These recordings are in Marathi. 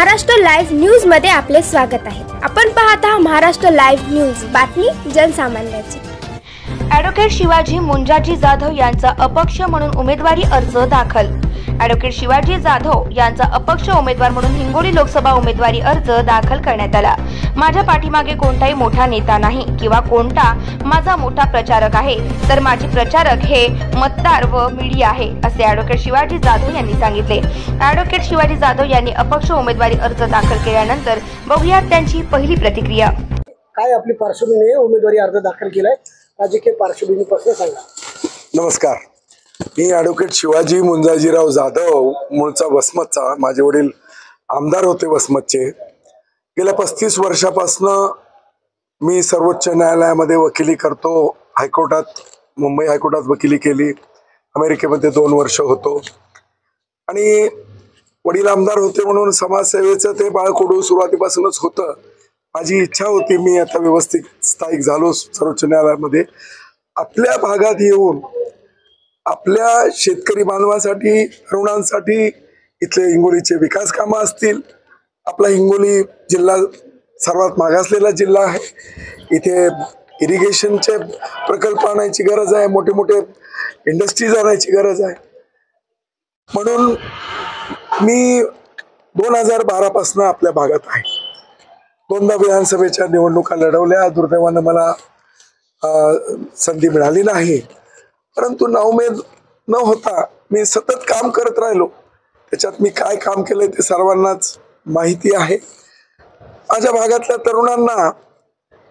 महाराष्ट्र लाईव्ह न्यूज मध्ये आपले स्वागत आहे। आपण पाहत आहात महाराष्ट्र लाईव्ह न्यूज, बातमी जनसामान्याची। ॲडव्होकेट शिवाजी मुंजाजी जाधव यांचा अपक्ष म्हणून उमेदवारी अर्ज दाखल। ॲडव्होकेट शिवाजी जाधव यांचा अपक्ष उमेदवार म्हणून हिंगोली लोकसभा उमेदवारी अर्ज दाखल करण्यात आला। माझ्या पाठीमागे कोणताही मोठा नेता नाही किंवा कोणता माझा मोठा प्रचारक आहे, तर माझे प्रचारक हे मतदार व मीडिया आहे, असे ॲडव्होकेट शिवाजी जाधव यांनी सांगितले। ॲडव्होकेट शिवाजी जाधव यांनी अपक्ष उमेदवारी अर्ज दाखल केल्यानंतर बघूयात त्यांची पहिली प्रतिक्रिया। काय आपली पार्श्वभूमी आहे, उमेदवारी अर्ज दाखल केलाय, राजकीय पार्श्वभूमीपासून सांगा। नमस्कार, मी ॲडव्होकेट शिवाजी मुंजाजीराव जाधव, मूळचा वसमतचा। माझे वडील आमदार होते वसमतचे। गेल्या 35 वर्षापासून मी सर्वोच्च न्यायालयामध्ये वकिली करतो। हायकोर्टात, मुंबई हायकोर्टात वकिली केली। अमेरिकेमध्ये 2 वर्ष होतो आणि वडील आमदार होते म्हणून समाजसेवेचं ते बाळकडू सुरुवातीपासूनच होतं। माझी इच्छा होती, मी आता व्यवस्थित स्थायिक झालो सर्वोच्च न्यायालयामध्ये, आपल्या भागात येऊन आपल्या शेतकरी बांधवांसाठी, तरुणांसाठी इथले हिंगोलीचे विकास कामं असतील। आपला हिंगोली जिल्हा सर्वात मागासलेला जिल्हा आहे। इथे इरिगेशनचे प्रकल्प आणायची गरज आहे, मोठे मोठे इंडस्ट्रीज आणायची गरज आहे। म्हणून मी 2012 पासून आपल्या भागात आहे। 2दा विधानसभेच्या निवडणुका लढवल्या, दुर्दैवानं मला संधी मिळाली नाही, परंतु नाउमेद न होता मी सतत काम करत राहिलो। त्याच्यात मी काय काम केलंय ते सर्वांनाच माहिती आहे। माझ्या भागातल्या तरुणांना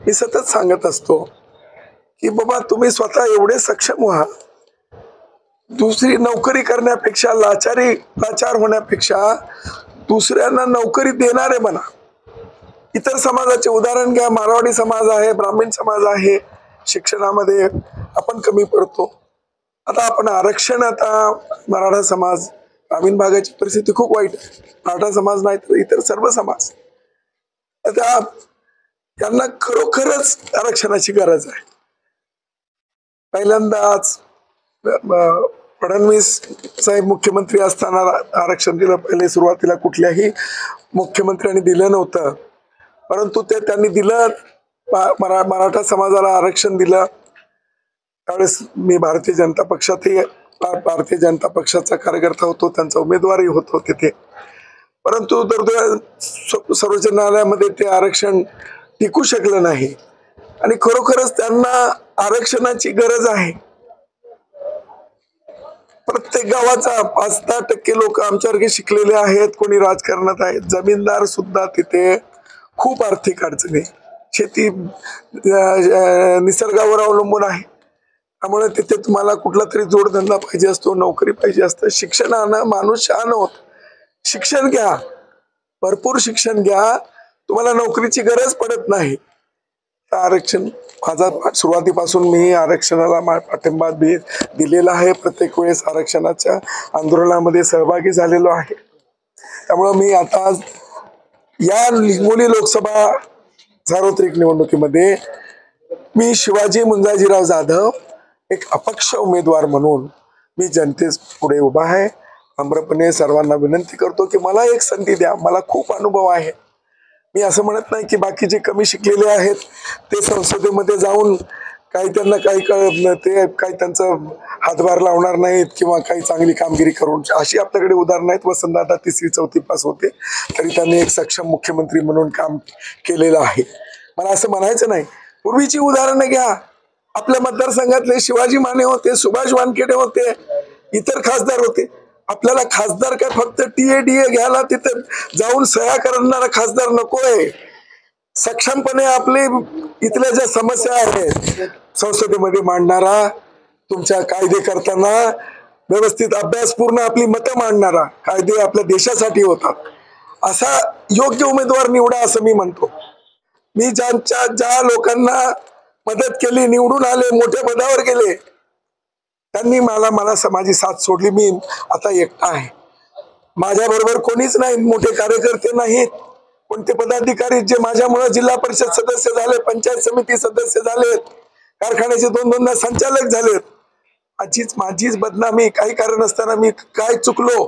मी सतत सांगत असतो की बाबा, तुम्ही स्वतः एवढे सक्षम व्हा, दुसरी नोकरी करण्यापेक्षा, लाचार होण्यापेक्षा दुसऱ्यांना नोकरी देणारे बना। इतर समाजाचे उदाहरण घ्या, मारवाडी समाज आहे, ब्राह्मण समाज आहे, शिक्षणामध्ये आपण कमी पडतो। आता आपण आरक्षण, आता मराठा समाज, ग्रामीण भागाची परिस्थिती खूप वाईट आहे। मराठा समाज नाही तर इतर सर्व समाज, त्यांना खरोखरच आरक्षणाची गरज आहे। पहिल्यांदाच फडणवीस साहेब मुख्यमंत्री असताना आरक्षण दिलं। पहिले सुरुवातीला कुठल्याही मुख्यमंत्र्यांनी दिलं नव्हतं, परंतु ते त्यांनी दिलं, मराठा समाजाला आरक्षण दिलं। त्यावेळेस मी भारतीय जनता पक्षाचा कार्यकर्ता होतो, त्यांचा उमेदवारही होतो तिथे। परंतु सर्वोच्च न्यायालयामध्ये ते आरक्षण टिकू शकलं नाही आणि खरोखरच त्यांना आरक्षणाची गरज आहे। प्रत्येक गावाचा 5-10% लोक आमच्यासारखे शिकलेले आहेत, कोणी राजकारणात आहेत। जमीनदार सुद्धा तिथे खूप आर्थिक अडचणी, शेती निसर्गावर अवलंबून आहे, त्यामुळे तिथे तुम्हाला कुठला तरी जोडधंदा पाहिजे असतो, नोकरी पाहिजे असतं। शिक्षणानं माणूस शहाणा होत। शिक्षण घ्या, भरपूर शिक्षण घ्या, तुम्हाला नोकरीची गरज पडत नाही। आरक्षण माझा सुरुवातीपासून मी आरक्षणाला पाठिंबा दिलेला आहे। प्रत्येक वेळेस आरक्षणाच्या आंदोलनामध्ये सहभागी झालेलो आहे। त्यामुळे मी आता या हिंगोली लोकसभा सार्वत्रिक निवडणुकीमध्ये मी शिवाजी मुंजाजीराव जाधव एक अपक्ष उमेदवार म्हणून मी जनतेस पुढे उभा आहे। नम्रपणे सर्वांना विनंती करतो की मला एक संधी द्या, मला खूप अनुभव आहे। मी असं म्हणत नाही की बाकीचे कमी शिकलेले आहेत ते संसदेमध्ये जाऊन काही त्यांना ते काही त्यांचं हातभार लावणार नाहीत किंवा काही चांगली कामगिरी करून, अशी आपल्याकडे उदाहरणं आहेत। वसंतदादा 3री-4थी पास होते तरी त्यांनी एक सक्षम मुख्यमंत्री म्हणून काम केलेलं आहे। मला असं म्हणायचं नाही, पूर्वीची उदाहरणं घ्या। आपल्या मतदारसंघातले शिवाजी माने होते, सुभाष वानखेडे होते, इतर खासदार होते। आपल्याला खासदार काय फक्त TA-DA घ्यायला तिथे जाऊन सह्या करणारा खासदार नकोय। सक्षमपणे आपले इथल्या ज्या समस्या आहेत संसदेमध्ये मांडणारा, तुमच्या कायदे करताना व्यवस्थित अभ्यासपूर्ण आपली मतं मांडणारा, कायदे आपल्या देशासाठी होतात, असा योग्य उमेदवार निवडा असं मी म्हणतो। मी ज्या लोकांना मदत केली, निवडून आले, मोठ्या पदावर गेले, त्यांनी मला माझी साथ सोडली। मी आता एकटा आहे, माझ्या बरोबर कोणीच नाही, मोठे कार्यकर्ते नाहीत, कोणते पदाधिकारी जे माझ्यामुळे जिल्हा परिषद सदस्य झाले, पंचायत समिती सदस्य झालेत, कारखान्याचे 2-2दा संचालक झालेत, माझीच बदनामी, काही कारण असताना मी काय चुकलो,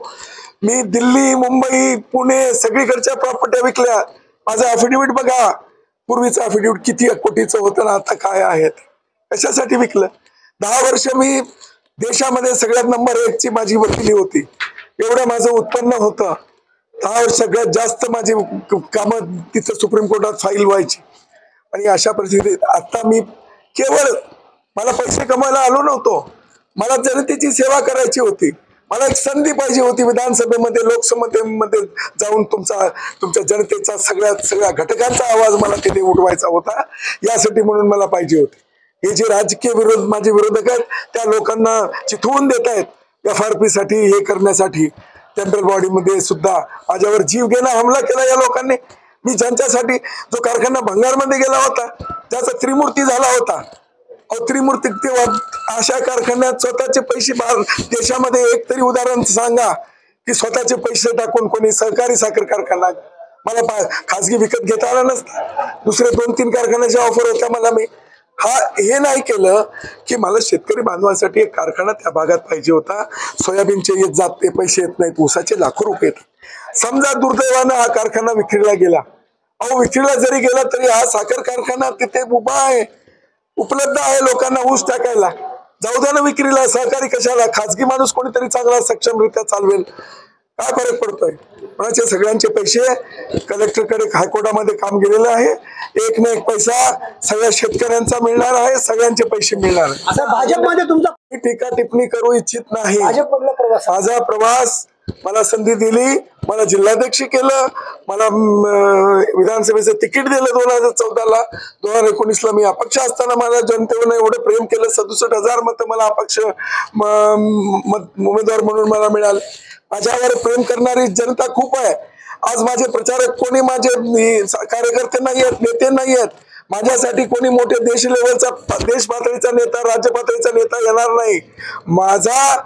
मी दिल्ली, मुंबई, पुणे सगळीकडच्या प्रॉपर्ट्या विकल्या. माझं अफिडेव्हिट बघा, पूर्वीचं अफिडेव्हिट किती कोटीचं होतं ना, आता काय आहेत, कशासाठी विकलं. 10 वर्ष मी देशामध्ये सगळ्यात नंबर 1 ची माझी वकिली होती, एवढं माझं उत्पन्न होतं. 10 वर्ष सगळ्यात जास्त माझी कामं तिथं सुप्रीम कोर्टात फाईल व्हायची. आणि अशा परिस्थितीत आता मी केवळ मला पैसे कमवायला आलो नव्हतो, मला जनतेची सेवा करायची होती. मला एक संधी पाहिजे होती विधानसभेमध्ये, लोकसभेमध्ये जाऊन तुमच्या जनतेचा सगळ्या घटकांचा आवाज मला तिथे उठवायचा होता. यासाठी म्हणून मला पाहिजे होते. हे जे राजकीय माझे विरोधक आहेत त्या लोकांना चिथवून देत आहेत FRP साठी, हे करण्यासाठी. टेम्परल बॉडीमध्ये सुद्धा माझ्यावर जीव घेणा हमला केला या लोकांनी. मी ज्यांच्यासाठी जो कारखाना भंगारमध्ये गेला होता, ज्याचा त्रिमूर्ती झाला होता, त्रिमूर्ती तेव्हा अशा कारखान्यात स्वतःचे पैसे देशामध्ये एक तरी उदाहरण सांगा की स्वतःचे पैसे टाकून कोणी सहकारी साखर कारखाना, मला खासगी विकत घेता आला नसता. दुसरे 2-3 कारखान्याच्या ऑफर होत्या मला. मी हे नाही केलं की मला शेतकरी बांधवांसाठी एक कारखाना त्या भागात पाहिजे होता. सोयाबीनचे येत जात ते पैसे येत नाहीत, ऊसाचे लाखो रुपये येतात. समजा दुर्दैवानं हा कारखाना विक्रीला गेला, विक्रीला जरी गेला तरी हा साखर कारखाना तिथे उभा आहे, उपलब्ध आहे लोकांना ऊस टाकायला. जाऊ द्या ना विक्रीला, सहकारी कशाला, खासगी माणूस कोणीतरी चांगला सक्षमरित्या चालवेल, काय फरक पडतोय. कोणाचे सगळ्यांचे पैसे कलेक्टरकडे हायकोर्टामध्ये काम गेलेलं आहे. एक ना एक पैसा सगळ्या शेतकऱ्यांचा मिळणार आहे, सगळ्यांचे पैसे मिळणार आहे. आता भाजपमध्ये तुमचा टीका टिप्पणी करू इच्छित नाही. भाजपमधला प्रवास, माझा प्रवास, मला संधी दिली, मला जिल्हाध्यक्ष केलं, मला विधानसभेचं तिकीट दिलं 2014ला. 2019ला मी अपक्ष असताना मला जनतेनं एवढं प्रेम केलं, 67,000 मतं मला अपक्ष उमेदवार म्हणून मला मिळाले. माझ्यावर प्रेम करणारी जनता खूप आहे. आज माझे प्रचारक कोणी माझे कार्यकर्ते नाही आहेत, नेते नाही आहेत. माझ्यासाठी कोणी मोठे देश लेवलचा, देश पातळीचा नेता, राज्य पातळीचा नेता येणार नाही. माझा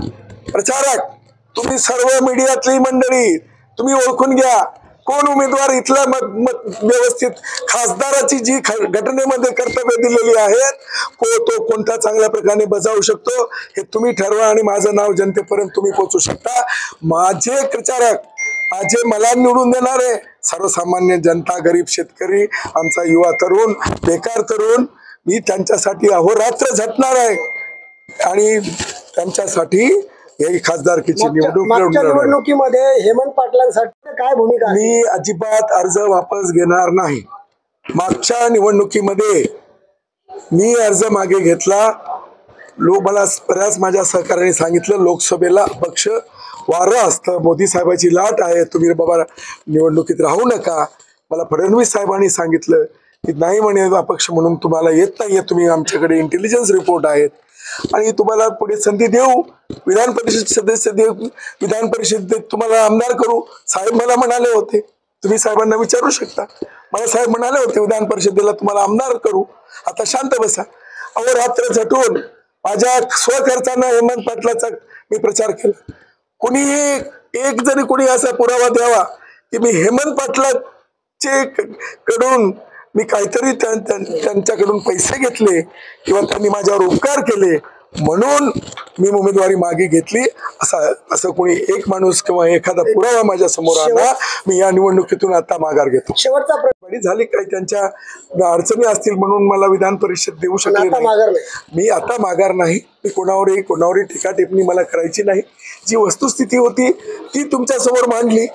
प्रचारक तुम्ही सर्व मीडियातली मंडळी तुम्ही ओळखून घ्या. कोण उमेदवार इथला व्यवस्थित खासदाराची जी घटनेमध्ये कर्तव्य दिलेली आहेत तो कोणत्या चांगल्या प्रकारे बजावू शकतो हे तुम्ही ठरवा आणि माझं नाव जनतेपर्यंत तुम्ही पोहोचू शकता. माझे प्रचारक, माझे मला निवडून देणारे सर्वसामान्य जनता, गरीब शेतकरी, आमचा युवा तरुण, बेकार तरुण, मी त्यांच्यासाठी अहोरात्र झटणार आहे आणि त्यांच्यासाठी ही खासदारकीची निवडणुकीमध्ये हेमंत पाटलांसाठी काय भूमिका? मी अजिबात अर्ज वापस घेणार नाही. मागच्या निवडणुकीमध्ये मी अर्ज मागे घेतला. मला बऱ्याच माझ्या सहकार्याने सांगितलं लोकसभेला अपक्ष वारं असतं, मोदी साहेबांची लाट आहे, तुम्ही बाबा निवडणुकीत राहू नका. मला फडणवीस साहेबांनी सांगितलं की नाही म्हणे अपक्ष म्हणून तुम्हाला येत नाहीये, तुम्ही आमच्याकडे इंटेलिजन्स रिपोर्ट आहेत आणि तुम्हाला पुढे संधी देऊ, विधान परिषद सदस्य देऊ, विधान परिषदेत तुम्हाला आमदार करू. साहेब मला म्हणाले होते, तुम्ही साहेबांना विचारू शकता, मला साहेब म्हणाले होते विधान परिषदेला तुम्हाला आमदार करू. आता शांत बसा. अहोरात्र झटून माझ्या स्वखर्चानं हेमंत पाटलाचा मी प्रचार केला. कोणीही एक जरी कोणी असा पुरावा द्यावा की मी हेमंत पाटलाचे कडून मी काहीतरी त्यांच्याकडून पैसे घेतले किंवा त्यांनी माझ्यावर उपकार केले म्हणून मी उमेदवारी मागे घेतली, असं कोणी एक माणूस किंवा एखादा पुरावा माझ्या समोर आला, मी या निवडणुकीतून आता माघार घेतो. शेवटचा प्रश्न झाली काही त्यांच्या अडचणी असतील म्हणून मला विधान परिषद देऊ शकले नाही. मी आता माघार नाही. मी कोणावरही टीका टिप्पणी मला करायची नाही. जी वस्तुस्थिती होती ती तुमच्या समोर मांडली.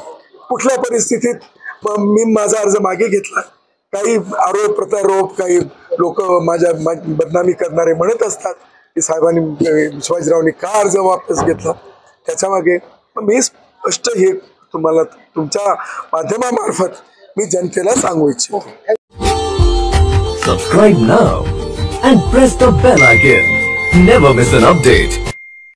कुठल्या परिस्थितीत मी माझा अर्ज मागे घेतला. काही आरोप प्रत्यारोप, काही लोक माझ्या बदनामी करणारे म्हणत असतात की साहेबांनी, शिवाजीरावांनी का अर्ज वापस घेतला, त्याच्या मागे मी स्पष्ट हे तुम्हाला तुमच्या माध्यमामार्फत मी जनतेला सांगू इच्छितो. Subscribe now and press the bell icon. Never miss an update.